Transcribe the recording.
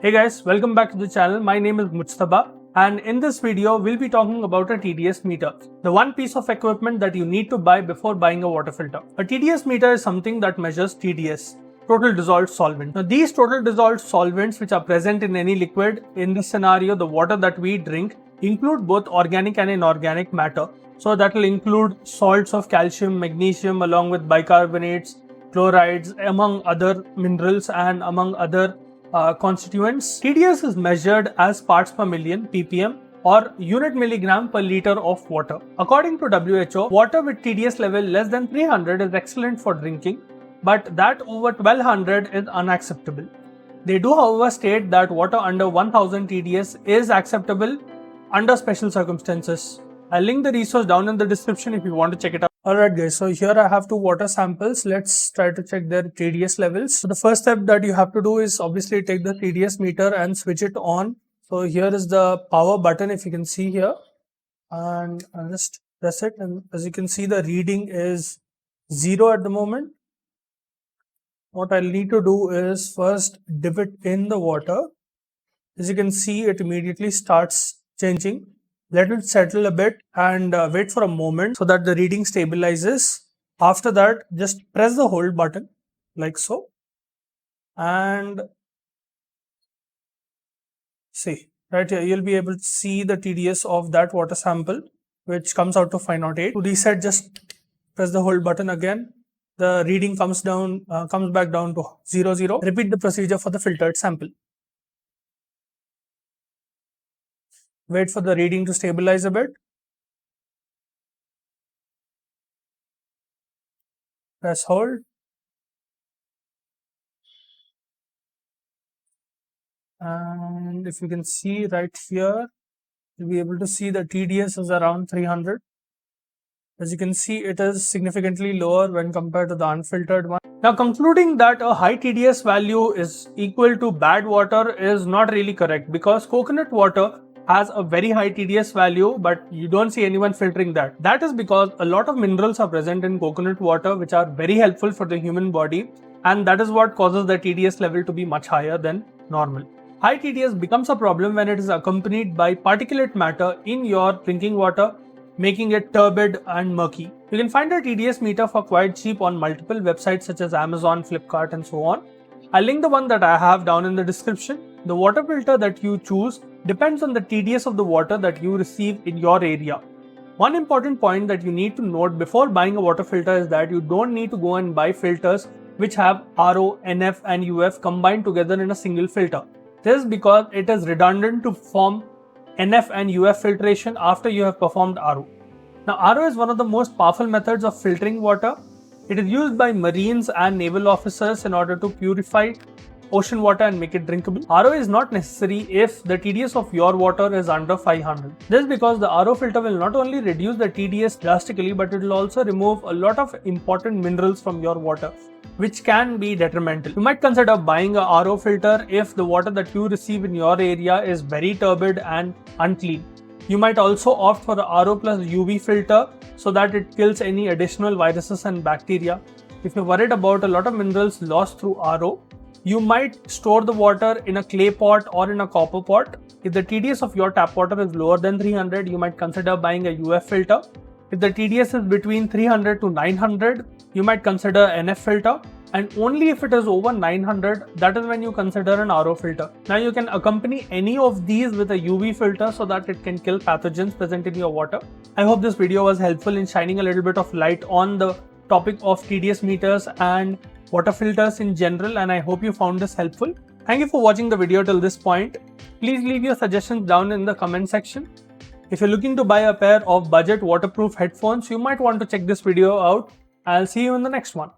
Hey guys, welcome back to the channel. My name is Mujtaba, and in this video we'll be talking about a TDS meter, the one piece of equipment that you need to buy before buying a water filter. A TDS meter is something that measures TDS, total dissolved solvent. Now these total dissolved solvents which are present in any liquid, in this scenario the water that we drink, include both organic and inorganic matter. So that will include salts of calcium, magnesium along with bicarbonates, chlorides, among other minerals and among other constituents. TDS is measured as parts per million ppm or unit milligram per liter of water. According to WHO, water with TDS level less than 300 is excellent for drinking, but that over 1200 is unacceptable. They do however state that water under 1000 TDS is acceptable under special circumstances. I'll link the resource down in the description if you want to check it out. Alright guys, so here I have two water samples. Let's try to check their TDS levels. So the first step that you have to do is obviously take the TDS meter and switch it on. So here is the power button, if you can see here, and I'll just press it, and as you can see the reading is 0 at the moment. What I'll need to do is first dip it in the water. As you can see, it immediately starts changing. Let it settle a bit and wait for a moment so that the reading stabilizes. After that, just press the hold button like so, and see right here you'll be able to see the TDS of that water sample, which comes out to 508. To reset, just press the hold button again. The reading comes back down to 00. Repeat the procedure for the filtered sample. Wait for the reading to stabilize a bit. Press hold. And if you can see right here, you'll be able to see the TDS is around 300. As you can see, it is significantly lower when compared to the unfiltered one. Now, concluding that a high TDS value is equal to bad water is not really correct, because coconut water has a very high TDS value, but you don't see anyone filtering that. That is because a lot of minerals are present in coconut water which are very helpful for the human body, and that is what causes the TDS level to be much higher than normal. High TDS becomes a problem when it is accompanied by particulate matter in your drinking water, making it turbid and murky. You can find a TDS meter for quite cheap on multiple websites such as Amazon, Flipkart and so on. I'll link the one that I have down in the description. The water filter that you choose depends on the TDS of the water that you receive in your area. One important point that you need to note before buying a water filter is that you don't need to go and buy filters which have RO, NF and UF combined together in a single filter. This is because it is redundant to perform NF and UF filtration after you have performed RO. Now, RO is one of the most powerful methods of filtering water. It is used by Marines and naval officers in order to purify ocean water and make it drinkable. RO is not necessary if the TDS of your water is under 500. This is because the RO filter will not only reduce the TDS drastically, but it will also remove a lot of important minerals from your water, which can be detrimental. You might consider buying a RO filter if the water that you receive in your area is very turbid and unclean. You might also opt for the RO plus UV filter so that it kills any additional viruses and bacteria. If you're worried about a lot of minerals lost through RO, you might store the water in a clay pot or in a copper pot. If the TDS of your tap water is lower than 300, you might consider buying a UF filter. If the TDS is between 300 to 900, you might consider NF filter. And only if it is over 900, that is when you consider an RO filter. Now you can accompany any of these with a UV filter so that it can kill pathogens present in your water. I hope this video was helpful in shining a little bit of light on the topic of TDS meters and water filters in general, and I hope you found this helpful. Thank you for watching the video till this point. Please leave your suggestions down in the comment section. If you're looking to buy a pair of budget waterproof headphones, you might want to check this video out. I'll see you in the next one.